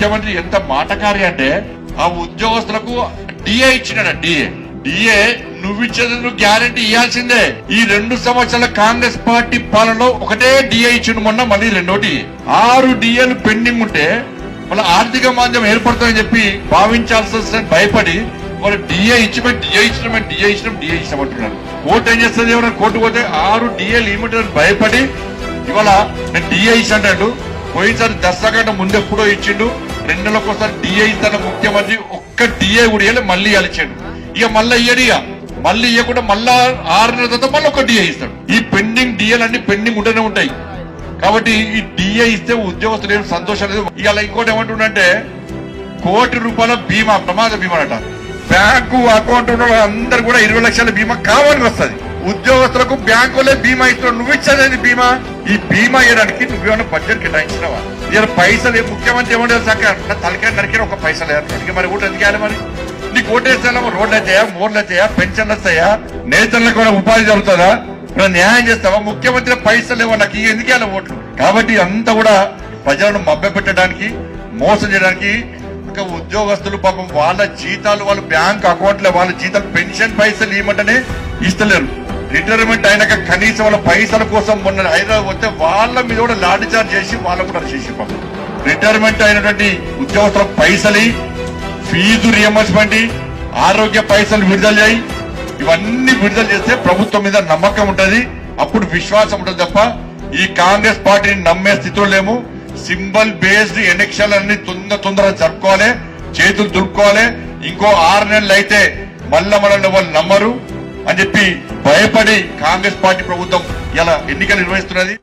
ముఖ్యమంత్రి ఎంత మాటకారి అంటే ఆ ఉద్యోగస్తులకు డిఏ ఇచ్చినాడు. డిఏ నువ్వు ఇచ్చేది నువ్వు గ్యారంటీ ఇవ్వాల్సిందే. ఈ 2 సంవత్సరాల కాంగ్రెస్ పార్టీ పాలనలో ఒకటే డిఏ ఇచ్చిండు, మొన్న మళ్ళీ 2వ డిఏ. 6 డిఏలు పెండింగ్ ఉంటే వాళ్ళ ఆర్థిక మాంద్యం ఏర్పడుతుందని చెప్పి భావించాల్సి వస్తే భయపడి వాళ్ళు డిఏ ఇచ్చినామంటున్నారు. కోర్టు ఏం చేస్తుంది? ఎవరైనా కోర్టు పోతే 6 డిఏలు ఇవ్వమంటారు భయపడి ఇవాళ నేను డిఏ ఇచ్చాడు. పోయినసారి దసరా కంటే ముందు ఎప్పుడో ఇచ్చిండు, 2 నెలలకు ఒకసారి డిఏ ఇస్తాను ముఖ్యమంత్రి. ఒక్క డిఏ కూడా ఇవ్వలే, మళ్ళీ ఇచ్చాడు. ఇక మళ్ళీ ఇయ్యడు. మళ్ళీ ఇవ్వకుండా మళ్ళా 6 నెలల తర్వాత మళ్ళీ ఒక డిఏ ఇస్తాడు. ఈ పెండింగ్ డిఏలు అన్ని పెండింగ్ ఉంటూనే ఉంటాయి. కాబట్టి ఈ డిఏ ఇస్తే ఉద్యోగస్తులు ఏం సంతోషం లేదు. ఇవాళ ఇంకోటి ఏమంటుండే, ₹1 కోటి బీమా, ప్రమాద బీమా అట. బ్యాంకు అకౌంట్ ఉన్న అందరు కూడా 20 లక్షల బీమా కావాలని వస్తుంది. ఉద్యోగస్తులకు బ్యాంకులే బీమా ఇస్తున్నాడు. నువ్వు ఇచ్చేది బీమా. ఈ బీమా ఇవ్వడానికి నువ్వేమన్నా బడ్జెట్ కేటాయించినవా? ఇలా పైసలు ముఖ్యమంత్రి ఏమంటే తలకాయ నరికిన ఒక పైసలు వేయాలి. మరి ఓటు ఎందుకు వేయాలి? మరి నీకు ఓటేస్తామో రోడ్లు వచ్చాయా, మోర్లు వచ్చాయా, పెన్షన్లు వస్తాయా, నేతలకు ఉపాధి జరుగుతుందా, న్యాయం చేస్తావా? ముఖ్యమంత్రి పైసలు లేవో నాకు ఎందుకు వేయాలి ఓట్లు? కాబట్టి అంతా కూడా ప్రజలను మభ్యపెట్టడానికి, మోసం చేయడానికి. ఉద్యోగస్తులు పాపం వాళ్ళ జీతాలు వాళ్ళ బ్యాంక్ అకౌంట్లో వాళ్ళ జీతాలు పెన్షన్ పైసలు ఇవ్వమంటేనే ఇస్తలేరు. రిటైర్మెంట్ అయినాక కనీసం వాళ్ళ పైసల కోసం మొన్న హైదరాబాద్ వస్తే వాళ్ళ మీద కూడా లాఠీ చార్జ్ చేసి వాళ్ళకు కూడా చేసి పాపం రిటైర్మెంట్ అయినటువంటి ఉద్యోగస్తుల పైసలు, ఫీజు రియంబర్స్మెంట్, ఆరోగ్య పైసలు విడుదల చేయి. ఇవన్నీ విడుదల చేస్తే ప్రభుత్వం మీద నమ్మకం ఉంటది, అప్పుడు విశ్వాసం ఉంటుంది తప్ప ఈ కాంగ్రెస్ పార్టీని నమ్మే స్థితిలో లేము. సింబల్ బేస్డ్ ఎలక్షన్ అన్ని తొందరగా జరుపుకోవాలి, చేతులు దులుపుకోవాలి. ఇంకో 6 నెలలు అయితే మళ్ళా మనల్ని వాళ్ళు నమ్మరు అని చెప్పి భయపడి కాంగ్రెస్ పార్టీ ప్రభుత్వం ఇలా ఎన్నికలు నిర్వహిస్తున్నది.